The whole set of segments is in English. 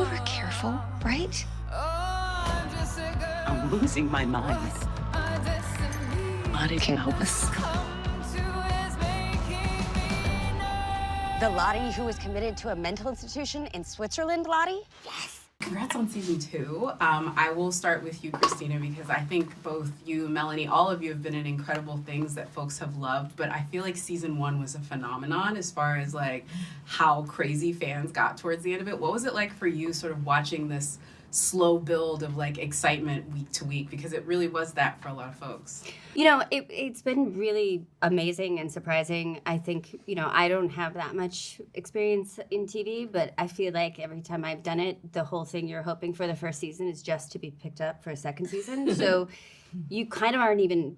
over careful, right? I'm losing my mind. Lottie can help us. The Lottie who was committed to a mental institution in Switzerland, Lottie? Yes. Congrats on season 2. I will start with you, Christina, because I think both you, Melanie, all of you have been in incredible things that folks have loved, but I feel like season 1 was a phenomenon as far as like how crazy fans got towards the end of it. What was it like for you sort of watching this slow build of like excitement week to week, because it really was that for a lot of folks? You know, it's been really amazing and surprising. I think, you know, I don't have that much experience in TV, but I feel like every time I've done it, the whole thing you're hoping for the first season is just to be picked up for a second season. So you kind of aren't even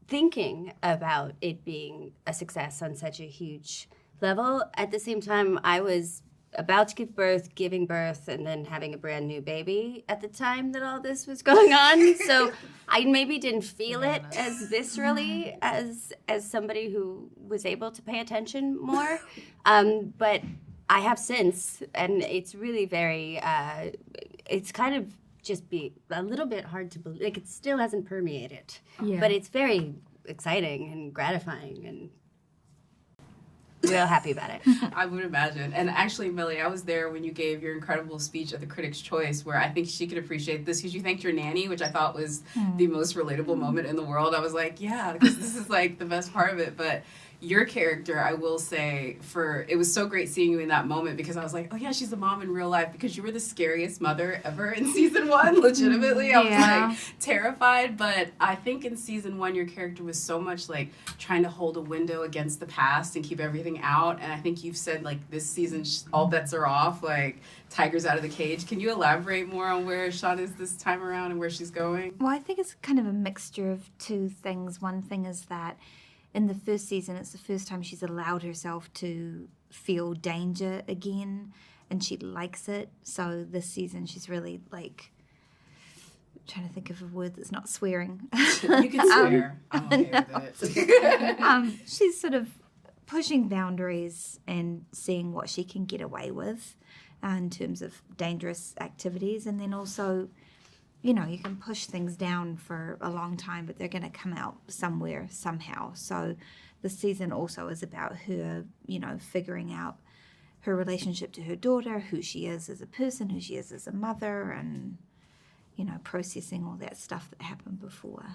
thinking about it being a success on such a huge level. At the same time, I was about to give birth, giving birth, and then having a brand new baby at the time that all this was going on. So I maybe didn't feel it as viscerally as somebody who was able to pay attention more. But I have since, and it's really very, it's kind of just be a little bit hard to believe. Like, it still hasn't permeated. Yeah. But it's very exciting and gratifying and real happy about it. I would imagine. And actually, Millie, I was there when you gave your incredible speech at the Critics' Choice, where I think she could appreciate this, because you thanked your nanny, which I thought was the most relatable moment in the world. I was like, yeah, because this is like the best part of it. But your character, I will say, it was so great seeing you in that moment, because I was like, oh yeah, she's a mom in real life, because you were the scariest mother ever in season 1, legitimately. I was like terrified, but I think in season 1, your character was so much like trying to hold a window against the past and keep everything out. And I think you've said like this season, all bets are off, like tiger's out of the cage. Can you elaborate more on where Sean is this time around and where she's going? Well, I think it's kind of a mixture of two things. One thing is that in the first season, it's the first time she's allowed herself to feel danger again, and she likes it. So this season, she's really like trying to think of a word that's not swearing. You can swear. I'm okay with it. She's sort of pushing boundaries and seeing what she can get away with in terms of dangerous activities, and then also, you know, you can push things down for a long time, but they're going to come out somewhere, somehow. So the season also is about her, you know, figuring out her relationship to her daughter, who she is as a person, who she is as a mother, and, you know, processing all that stuff that happened before.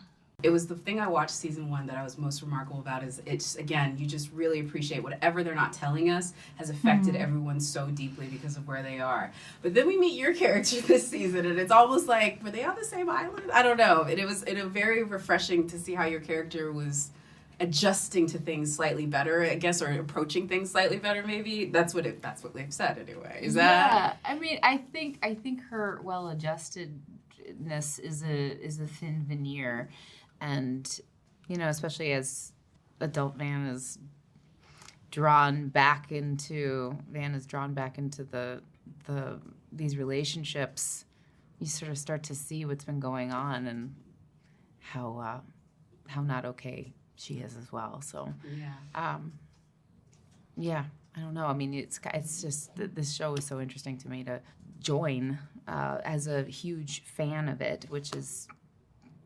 It was the thing I watched season 1 that I was most remarkable about, is it's, again, you just really appreciate whatever they're not telling us has affected everyone so deeply because of where they are. But then we meet your character this season, and it's almost like, were they on the same island? I don't know. And it was very refreshing to see how your character was adjusting to things slightly better, I guess, or approaching things slightly better, maybe. That's what Liv said anyway. Is that? Yeah, I mean, I think her well-adjustedness is a thin veneer. And, you know, especially as adult Van is drawn back into these relationships, you sort of start to see what's been going on and how not okay she is as well. So, yeah, I don't know. I mean, it's just this show is so interesting to me to join as a huge fan of it,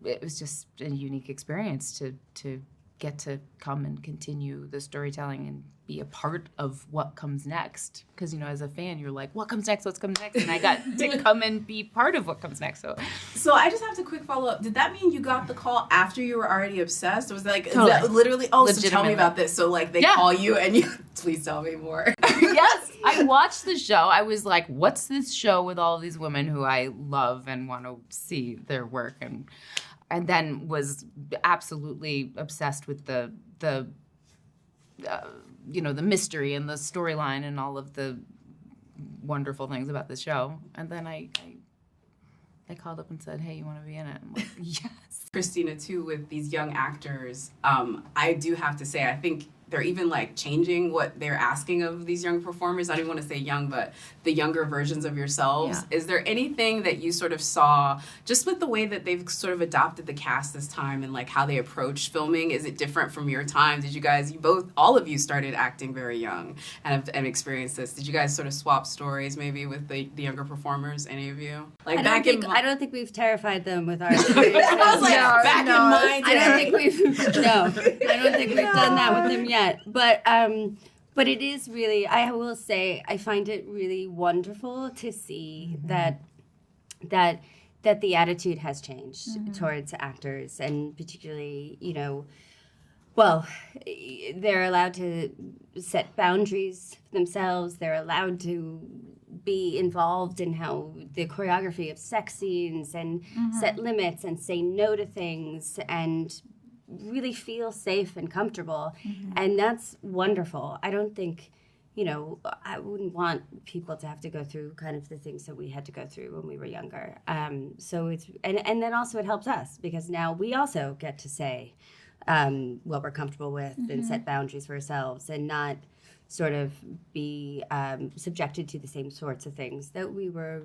it was just a unique experience to get to come and continue the storytelling and be a part of what comes next. Because, you know, as a fan, you're like, what comes next? What's comes next? And I got to come and be part of what comes next. So I just have to quick follow up. Did that mean you got the call after you were already obsessed? Or was that like, totally. Is that literally, so tell me about this. So like they call you and you, please tell me more. Yes, I watched the show. I was like, what's this show with all these women who I love and want to see their work? And then was absolutely obsessed with the mystery and the storyline and all of the wonderful things about the show. And then I called up and said, hey, you want to be in it? I'm like, yes. Christina, too, with these young actors, I do have to say, I think they're even like changing what they're asking of these young performers. I don't even want to say young, but the younger versions of yourselves. Yeah. Is there anything that you sort of saw just with the way that they've sort of adopted the cast this time and like how they approach filming? Is it different from your time? Did you guys, all of you started acting very young and experienced this. Did you guys sort of swap stories maybe with the younger performers, any of you? Like I don't think we've terrified them with our experiences. I was like, back in my day. I don't think we've done that with them yet. But it is really, I will say, I find it really wonderful to see that the attitude has changed towards actors, and particularly, they're allowed to set boundaries themselves. They're allowed to be involved in how the choreography of sex scenes and set limits and say no to things and really feel safe and comfortable. And that's wonderful. I don't think, I wouldn't want people to have to go through kind of the things that we had to go through when we were younger. So it's, and then also it helps us because now we also get to say what we're comfortable with and set boundaries for ourselves and not sort of be subjected to the same sorts of things that we were,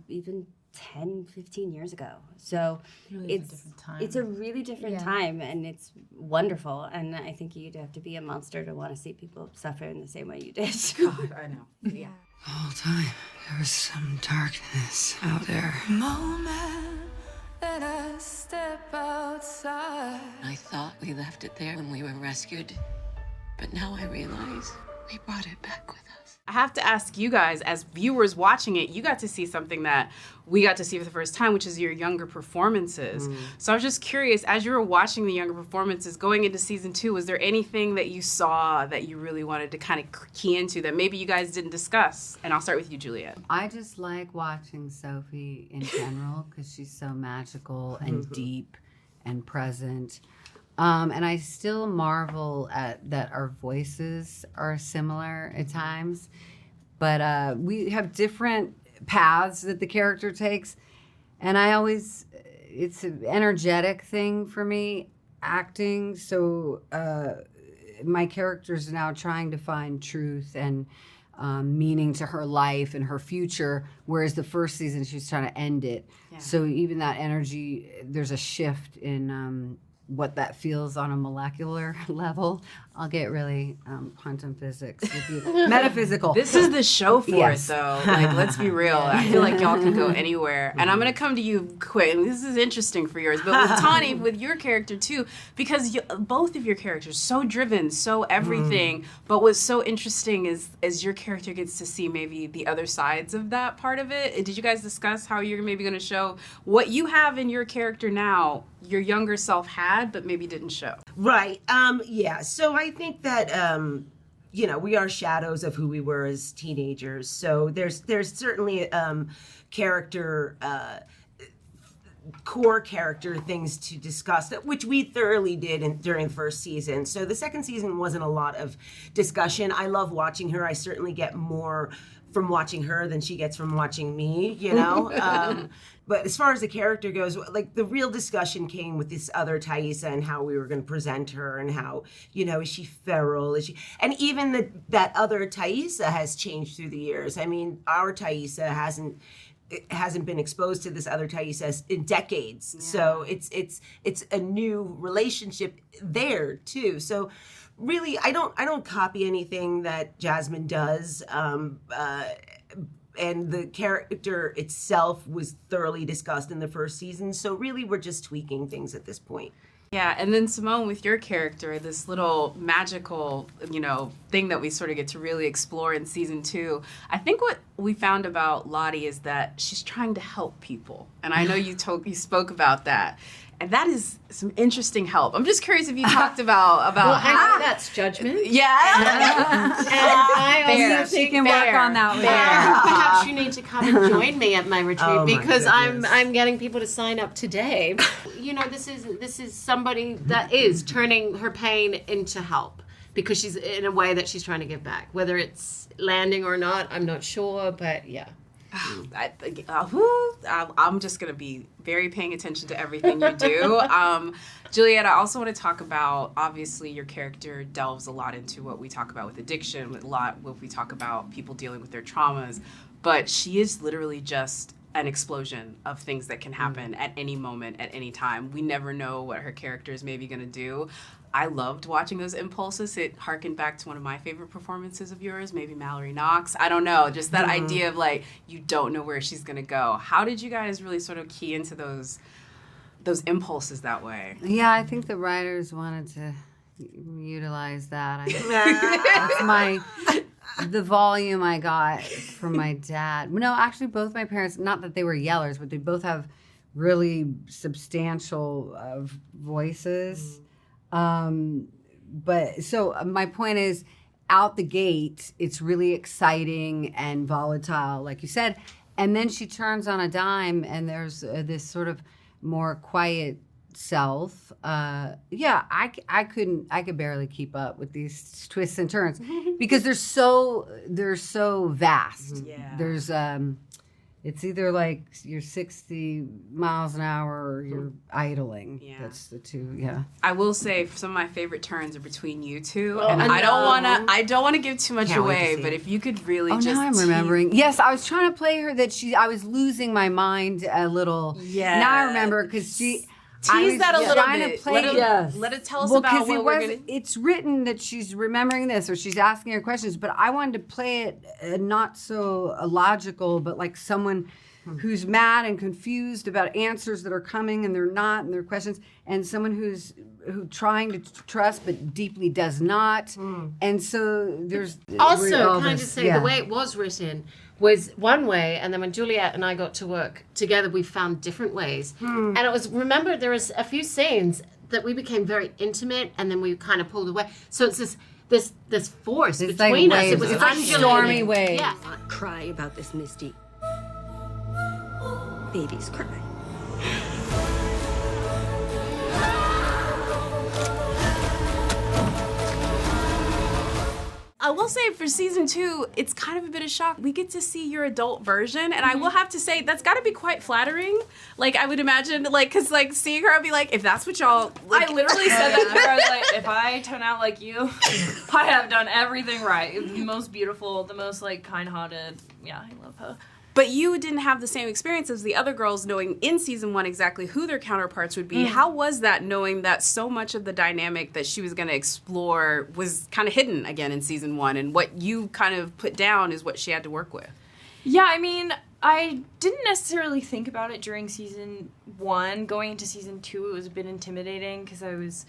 even 10, 15 years ago. So Really is a different time. It's a really different time, and it's wonderful. And I think you'd have to be a monster to want to see people suffer in the same way you did. God, I know. Yeah. The whole time, there was some darkness out there. Moment that I step outside. I thought we left it there when we were rescued, but now I realize we brought it back with us. I have to ask you guys, as viewers watching it, you got to see something that we got to see for the first time, which is your younger performances. So I was just curious, as you were watching the younger performances going into season 2, was there anything that you saw that you really wanted to kind of key into that maybe you guys didn't discuss? And I'll start with you, Juliette. I just like watching Sophie in general because she's so magical and deep and present. And I still marvel at that our voices are similar at times, but we have different paths that the character takes. And it's an energetic thing for me, acting. So my character's now trying to find truth and meaning to her life and her future, whereas the first season she was trying to end it. Yeah. So even that energy, there's a shift in what that feels on a molecular level. I'll get really quantum physics with you. Metaphysical. This is the show for it, though. Like, let's be real. I feel like y'all can go anywhere. And I'm going to come to you quick. This is interesting for yours. But with Tawny, with your character, too, because both of your characters, so driven, so everything. But what's so interesting is your character gets to see maybe the other sides of that part of it. Did you guys discuss how you're maybe going to show what you have in your character now, your younger self had, but maybe didn't show? Right. Yeah. So I think that, we are shadows of who we were as teenagers. So there's certainly character, core character things to discuss, which we thoroughly did during the first season. So the second season wasn't a lot of discussion. I love watching her. I certainly get more from watching her than she gets from watching me, But as far as the character goes, like the real discussion came with this other Thaisa and how we were going to present her and how, is she feral? Is she? And even that other Thaisa has changed through the years. I mean, our Thaisa hasn't been exposed to this other Thaisa in decades. Yeah. So it's a new relationship there too. So really, I don't copy anything that Jasmin does. And the character itself was thoroughly discussed in the first season. So really, we're just tweaking things at this point. Yeah, and then Simone, with your character, this little magical, thing that we sort of get to really explore in season 2. I think what we found about Lottie is that she's trying to help people. And I know you spoke about that. And that is some interesting help. I'm just curious if you talked about how that's judgment. Yeah. And I also think can work on that with perhaps you need to come and join me at my retreat because I'm getting people to sign up today. This is somebody that is turning her pain into help because she's in a way that she's trying to give back. Whether it's landing or not, I'm not sure, but yeah. I'm just going to be very paying attention to everything you do. Juliette, I also want to talk about, obviously, your character delves a lot into what we talk about with addiction, what we talk about people dealing with their traumas, but she is literally just an explosion of things that can happen at any moment, at any time. We never know what her character is maybe going to do. I loved watching those impulses. It harkened back to one of my favorite performances of yours, maybe Mallory Knox. I don't know, just that idea of like, you don't know where she's going to go. How did you guys really sort of key into those impulses that way? Yeah, I think the writers wanted to utilize that. That's the volume I got from my dad. No, actually, both my parents, not that they were yellers, but they both have really substantial voices. But so my point is, out the gate, it's really exciting and volatile, like you said. And then she turns on a dime, and there's this sort of more quiet self. I could barely keep up with these twists and turns because they're so vast. Yeah. There's it's either like you're 60 miles an hour or you're idling. Yeah. That's the two. Yeah. I will say some of my favorite turns are between you two, and I don't want to give too much away, but if you could really just. Now I'm remembering. Yes, I was trying to play her I was losing my mind a little. Yeah. Now I remember because she. Tease that a little bit. Let it tell us about what we're going to... It's written that she's remembering this or she's asking her questions, but I wanted to play it not so logical, but like someone who's mad and confused about answers that are coming and they're not, and their questions, and someone who's trying to trust but deeply does not. And so there's... Also, can I just say, the way it was written was one way, and then when Juliette and I got to work together, we found different ways. And it was, remember, there was a few scenes that we became very intimate, and then we kind of pulled away. So it's this force it's between like us. It was it's like stormy waves. Yeah. Not cry about this, Misty. Babies cry. I will say for season 2, it's kind of a bit of shock. We get to see your adult version, and I will have to say that's got to be quite flattering. Like, I would imagine, like, because, like, seeing her, I'd be like, if that's what y'all... Like, I literally said that to her. I was like, if I turn out like you, I have done everything right. The most beautiful, the most, like, kind-hearted. Yeah, I love her. But you didn't have the same experience as the other girls knowing in season 1 exactly who their counterparts would be. How was that, knowing that so much of the dynamic that she was going to explore was kind of hidden again in season 1, and what you kind of put down is what she had to work with? Yeah, I mean, I didn't necessarily think about it during season 1. Going into season 2, it was a bit intimidating because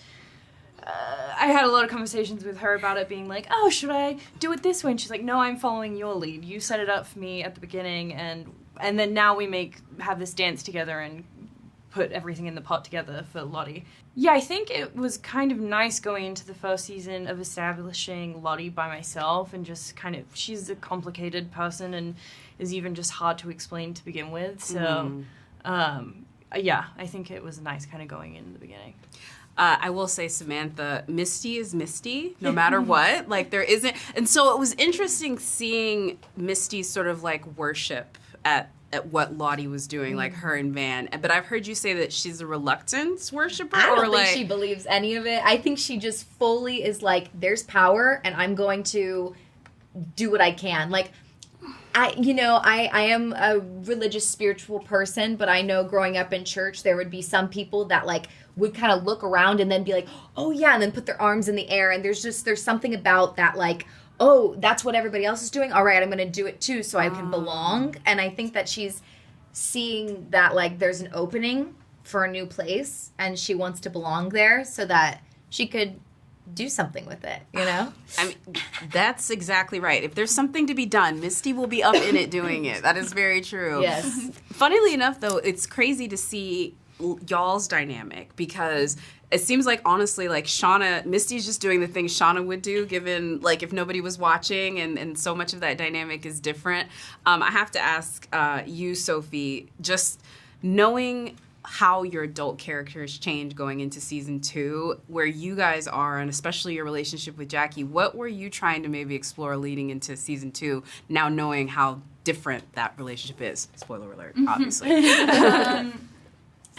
I had a lot of conversations with her about it, being like, oh, should I do it this way? And she's like, no, I'm following your lead. You set it up for me at the beginning, and then now we have this dance together and put everything in the pot together for Lottie. Yeah, I think it was kind of nice going into the first season of establishing Lottie by myself, and just kind of, she's a complicated person and is even just hard to explain to begin with. So, yeah, I think it was nice kind of going in the beginning. I will say, Samantha, Misty is Misty, no matter what. Like, there isn't... And so it was interesting seeing Misty sort of, like, worship at what Lottie was doing, like, her and Van. But I've heard you say that she's a reluctant worshiper. I don't think she believes any of it. I think she just fully is like, there's power, and I'm going to do what I can. Like, I am a religious, spiritual person, but I know growing up in church, there would be some people that, like, would kind of look around and then be like, oh yeah, and then put their arms in the air, and there's something about that, like, oh, that's what everybody else is doing, all right, I'm gonna do it too so I can belong. And I think that she's seeing that, like, there's an opening for a new place, and she wants to belong there so that she could do something with it, you know? I mean, that's exactly right. If there's something to be done, Misty will be up in it doing it. That is very true. Yes. Funnily enough, though, it's crazy to see y'all's dynamic, because it seems like, honestly, like, Misty's just doing the things Shauna would do, given, like, if nobody was watching, and so much of that dynamic is different. I have to ask you, Sophie, just knowing how your adult characters change going into season 2, where you guys are, and especially your relationship with Jackie, what were you trying to maybe explore leading into season 2, now knowing how different that relationship is. Spoiler alert, obviously. I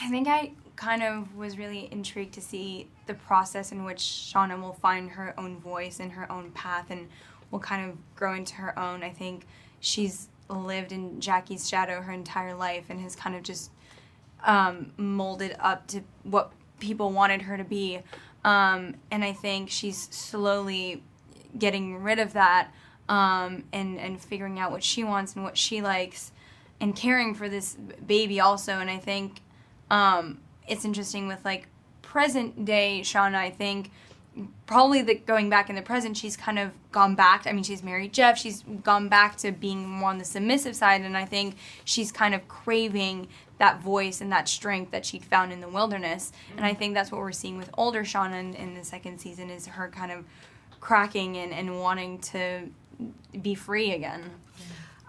think I kind of was really intrigued to see the process in which Shauna will find her own voice and her own path and will kind of grow into her own. I think she's lived in Jackie's shadow her entire life and has kind of just molded up to what people wanted her to be. And I think she's slowly getting rid of that and figuring out what she wants and what she likes and caring for this baby also. And I think it's interesting with, like, present day Shauna, I think probably going back in the present, she's kind of gone back. I mean, she's married Jeff. She's gone back to being more on the submissive side, and I think she's kind of craving that voice and that strength that she'd found in the wilderness. And I think that's what we're seeing with older Shauna in the second season, is her kind of cracking and wanting to be free again.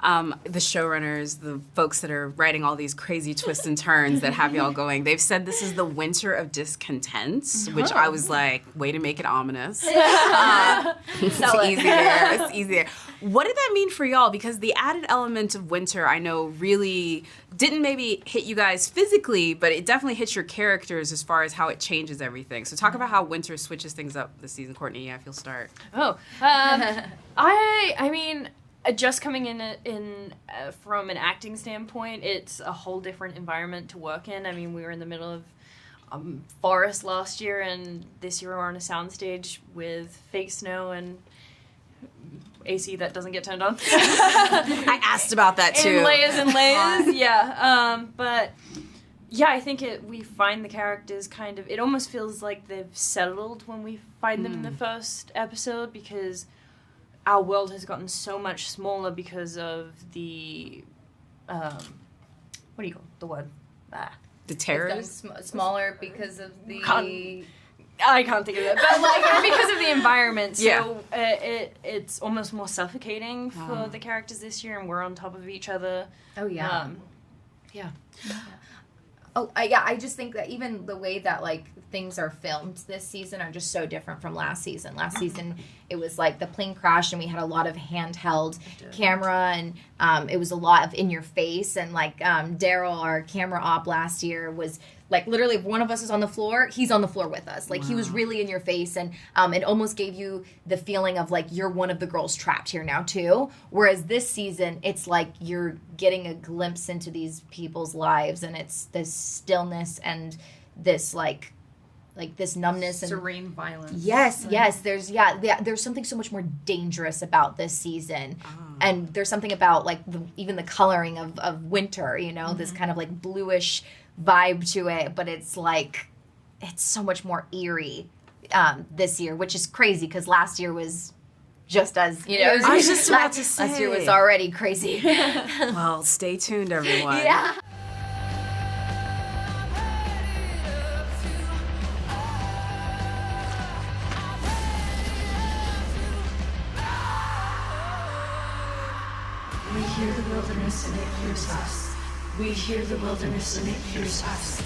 The showrunners, the folks that are writing all these crazy twists and turns that have y'all going, they've said this is the winter of discontent, which I was like, way to make it ominous. It's easier. What did that mean for y'all? Because the added element of winter, I know, really didn't maybe hit you guys physically, but it definitely hits your characters as far as how it changes everything. So talk about how winter switches things up this season. Courtney, if you'll start. I mean, just coming in from an acting standpoint, it's a whole different environment to work in. I mean, we were in the middle of forest last year, and this year we're on a soundstage with fake snow and AC that doesn't get turned on. I asked about that too. In layers and layers, yeah. But yeah, I think we find the characters kind of, it almost feels like they've settled when we find them in the first episode, because our world has gotten so much smaller because of the, what do you call the word? The terrors? It's gotten smaller because of the... I can't think of it, but like because of the environment. So it's almost more suffocating for the characters this year, and we're on top of each other. Oh yeah. Yeah. I just think that even the way that, like, things are filmed this season are just so different from last season. Last season, it was like the plane crashed and we had a lot of handheld camera, and it was a lot of in your face. And like Daryl, our camera op last year, was like literally if one of us is on the floor, he's on the floor with us. Like he was really in your face, and it almost gave you the feeling of like you're one of the girls trapped here now too. Whereas this season, it's like you're getting a glimpse into these people's lives, and it's this stillness and this like this numbness and serene violence. Yes. There's there's something so much more dangerous about this season, and there's something about like even the coloring of winter. You know, this kind of like bluish vibe to it, but it's like it's so much more eerie this year, which is crazy because last year was just as I was just about to say last year was already crazy. Well, stay tuned, everyone. Yeah. We hear the wilderness and it hears us. We hear the wilderness and it hears us.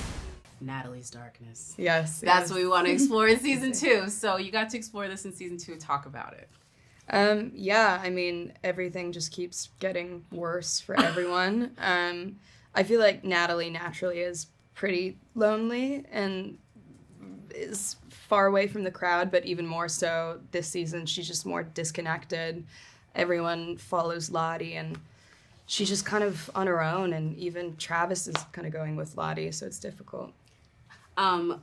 Natalie's darkness. Yes. That's what we want to explore in season 2. So you got to explore this in season 2. Talk about it. Yeah, I mean, everything just keeps getting worse for everyone. I feel like Natalie naturally is pretty lonely and is far away from the crowd, but even more so this season, she's just more disconnected. Everyone follows Lottie, and she's just kind of on her own, and even Travis is kind of going with Lottie, so it's difficult.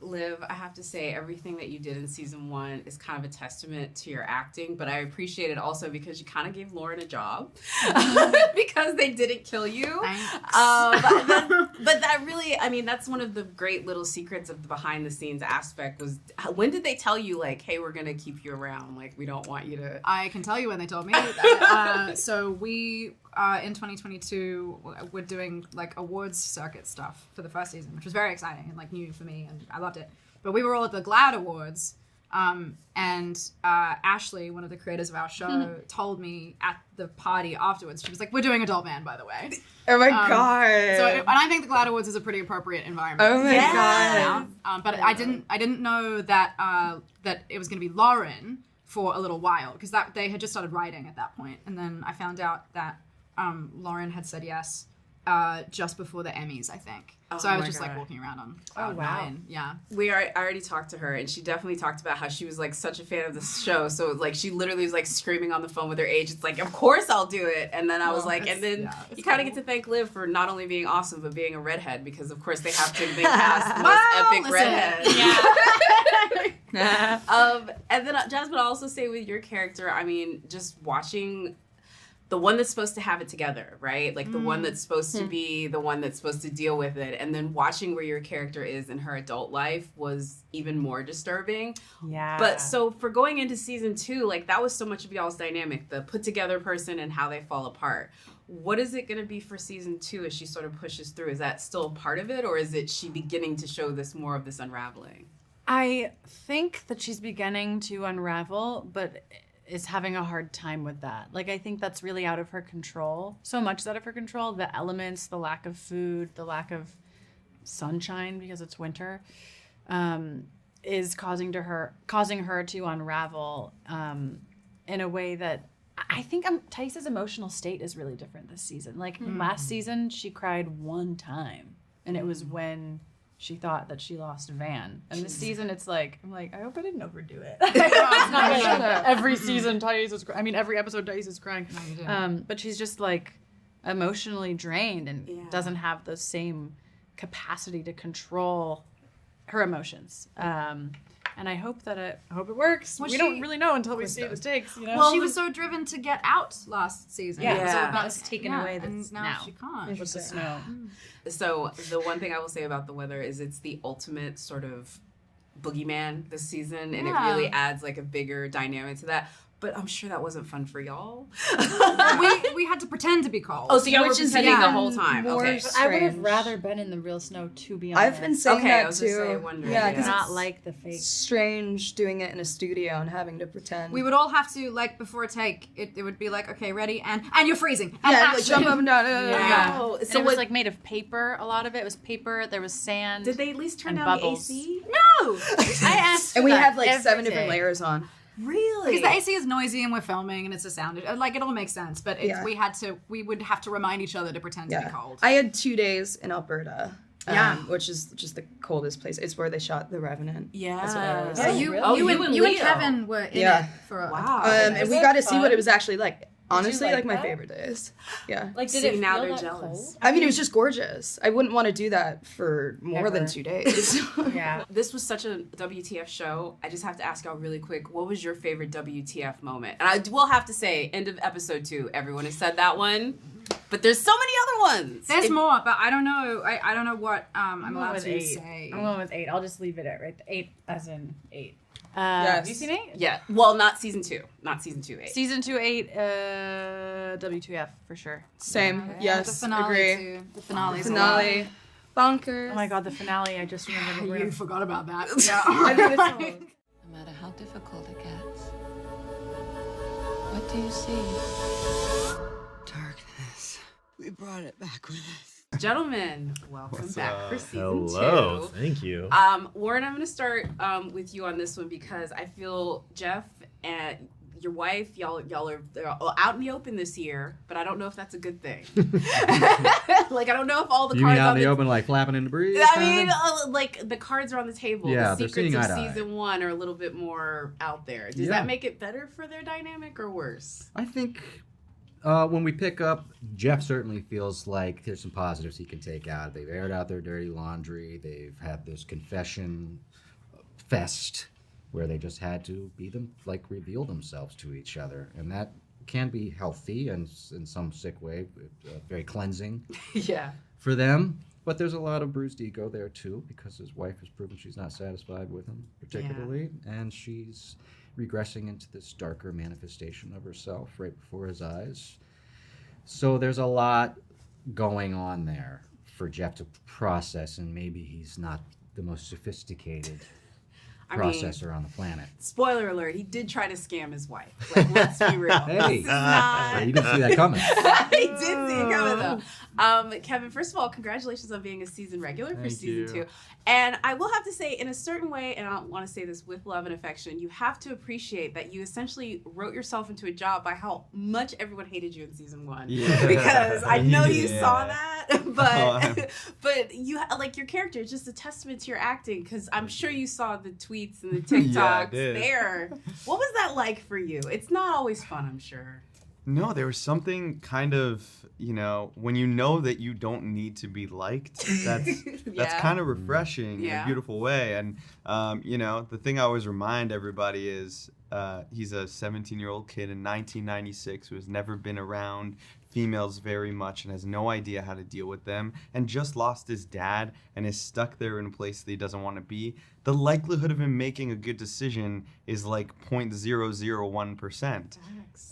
Liv, I have to say everything that you did in season 1 is kind of a testament to your acting, but I appreciate it also because you kind of gave Lauren a job because they didn't kill you. But that really, I mean, that's one of the great little secrets of the behind the scenes aspect was when did they tell you like, hey, we're going to keep you around? Like, we don't want you to. I can tell you when they told me. So we, in 2022, we're doing like awards circuit stuff for the first season, which was very exciting and like new for me, and I loved it. But we were all at the GLAAD Awards, and Ashley, one of the creators of our show, told me at the party afterwards, she was like, we're doing Adult Man, by the way. Oh my God. And I think the GLAAD Awards is a pretty appropriate environment. Oh my God. But I didn't know that that it was going to be Lauren for a little while, because they had just started writing at that point. And then I found out that Lauren had said yes just before the Emmys, I think. Oh So I was my just God. like walking around on Oh, wow. 9. Yeah. I already talked to her, and she definitely talked about how she was like such a fan of this show. So like she literally was like screaming on the phone with her agents, like, "Of course I'll do it." And then I was like, and then you kind of get to thank Liv for not only being awesome but being a redhead, because of course they have to cast the most epic redhead. Yeah. And then Jasmine, I'll also say with your character, I mean, just watching the one that's supposed to have it together, right? Like the one that's supposed to be the one that's supposed to deal with it. And then watching where your character is in her adult life was even more disturbing. Yeah. But so for going into season 2, like that was so much of y'all's dynamic, the put together person and how they fall apart. What is it going to be for season 2 as she sort of pushes through? Is that still a part of it, or is it she beginning to show this more of this unraveling? I think that she's beginning to unravel, but is having a hard time with that. Like, I think that's really out of her control. So much is out of her control. The elements, the lack of food, the lack of sunshine because it's winter, is causing her to unravel in a way that I think Thais's emotional state is really different this season. Like last season, she cried one time, and it was when she thought that she lost Van. And this season, it's like, I'm like, I hope I didn't overdo it. It's not like every season Thais is crying. I mean, every episode Thais is crying. But she's just like emotionally drained and doesn't have the same capacity to control her emotions. And I hope that it works. Well, we don't really know until we see the takes, you know? Well, she was so driven to get out last season. Yeah. It was all about That's taken away and now she can't. with the snow. So the one thing I will say about the weather is it's the ultimate sort of boogeyman this season, and it really adds like a bigger dynamic to that. But I'm sure that wasn't fun for y'all. we had to pretend to be cold. Oh, so y'all were pretending the whole time. Okay. I would have rather been in the real snow, to be honest. I've been saying I that was too. just saying, wondering, Yeah, because not it's like the fake. strange doing it in a studio and having to pretend. We would all have to, like, before a take, it would be like, okay, ready, and you're freezing. And like action. jump up and down. Oh, So so it was like made of paper. A lot of it was paper. There was sand. did they at least turn and down bubbles. the AC? No! I asked. And we that had like every 7 different day. layers on. Really? Because the AC is noisy and we're filming and it's a sound. Like, it all makes sense. But Yeah. we would have to remind each other to pretend to be cold. I had 2 days in Alberta. Which is just the coldest place. It's where they shot The Revenant. Yeah. That's what I was. So you and Leo. Kevin were in Yeah. it for a Wow. And we got to see what it was actually like. Honestly, like like my that? favorite days. Yeah. Like, did See, it now feel they're that jealous. cold? I mean, it was just gorgeous. I wouldn't want to do that for more than Ever. 2 days. Yeah. This was such a WTF show. I just have to ask y'all really quick, what was your favorite WTF moment? And I will have to say, end of episode 2, everyone has said that one, but there's so many other ones. There's more, but I don't know. I don't know what I'm going allowed with to 8. say. I'm going with 8. I'll just leave it at 8 as in 8. Yes. Have you seen 8? Yeah. Well, not season 2. Not season 2, 8. Season 2, 8, W2F for sure. Same. Yes. The finale Agree. too. The finale's Finale. Bonkers. Oh my god, the finale, I just remembered. You forgot about that. I think it's all- No matter how difficult it gets, what do you see? Darkness. We brought it back with us. Gentlemen, welcome back for season 2. Hello, thank you. Warren, I'm going to start with you on this one because I feel Jeff and your wife, y'all are out in the open this year, but I don't know if that's a good thing. Like, I don't know if all the You cards mean out on in the open, like flapping in the breeze? I mean, like the cards are on the table. Yeah, the they're secrets seeing of eye to eye. season 1 are a little bit more out there. Does Yeah. that make it better for their dynamic or worse? I think when we pick up, Jeff certainly feels like there's some positives he can take out. They've aired out their dirty laundry. They've had this confession fest where they just had to reveal themselves to each other. And that can be healthy and in some sick way, very cleansing Yeah. for them. But there's a lot of bruised ego there too, because his wife has proven she's not satisfied with him particularly. And she's regressing into this darker manifestation of herself right before his eyes. So there's a lot going on there for Jeff to process, and maybe he's not the most sophisticated processor on the planet. Spoiler alert, he did try to scam his wife. Like, let's be real. Hey, This is not... you didn't see that coming. He did see it coming, though. Kevin, first of all, congratulations on being a season regular for season 2. And I will have to say, in a certain way, and I want to say this with love and affection, you have to appreciate that you essentially wrote yourself into a job by how much everyone hated you in season 1. Yeah. Because I know you Yeah. saw that, but you like your character is just a testament to your acting. Because I'm sure you saw the tweets and the TikToks Yeah, I did. there. What was that like for you? It's not always fun, I'm sure. No, there was something kind of, when you know that you don't need to be liked, that's kind of refreshing in a beautiful way. And, the thing I always remind everybody is he's a 17-year-old kid in 1996 who has never been around females very much and has no idea how to deal with them and just lost his dad and is stuck there in a place that he doesn't want to be. The likelihood of him making a good decision is like 0.001%.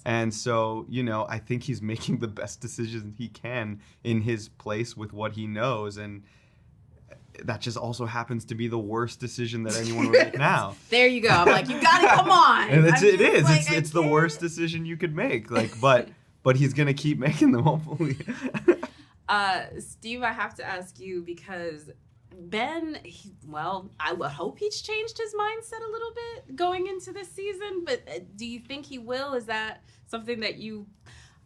And so, I think he's making the best decisions he can in his place with what he knows. And that just also happens to be the worst decision that anyone would make now. There you go. I'm like, you gotta come on. And it's the worst decision you could make. But he's gonna keep making them, hopefully. Steve, I have to ask you because Ben, I would hope he's changed his mindset a little bit going into this season. But do you think he will? Is that something that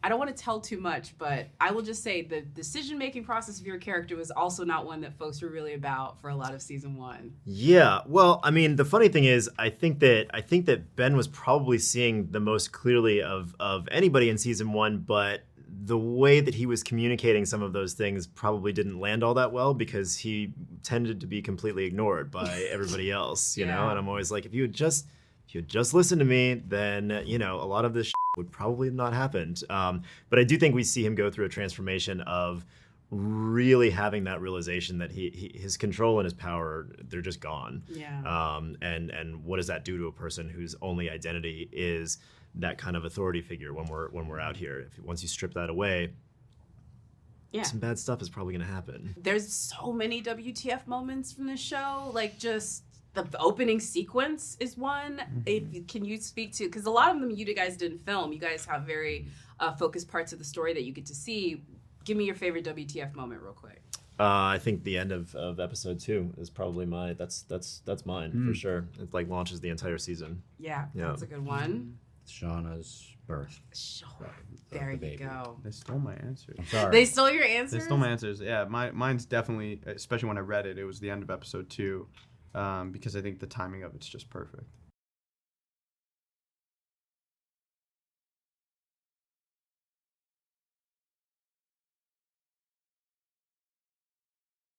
I don't want to tell too much, but I will just say the decision-making process of your character was also not one that folks were really about for a lot of season 1. Yeah, well, I mean, the funny thing is, I think that Ben was probably seeing the most clearly of anybody in season 1, but the way that he was communicating some of those things probably didn't land all that well because he tended to be completely ignored by everybody else, you know? And I'm always like, if you had just listened to me, then, a lot of this would probably have not happened. But I do think we see him go through a transformation of really having that realization that his control and his power, they're just gone. Yeah. And what does that do to a person whose only identity is that kind of authority figure when we're out here? Once you strip that away, some bad stuff is probably going to happen. There's so many WTF moments from the show, like just the opening sequence is one. Can you speak to, because a lot of them you guys didn't film. You guys have very focused parts of the story that you get to see. Give me your favorite WTF moment real quick. I think the end of episode 2 is probably that's mine for sure. It like launches the entire season. Yeah, that's a good one. Shauna's birth. There you go. They stole my answers. I'm sorry. They stole your answers? They stole my answers. Yeah, mine's definitely, especially when I read it, it was the end of episode 2, because I think the timing of it's just perfect.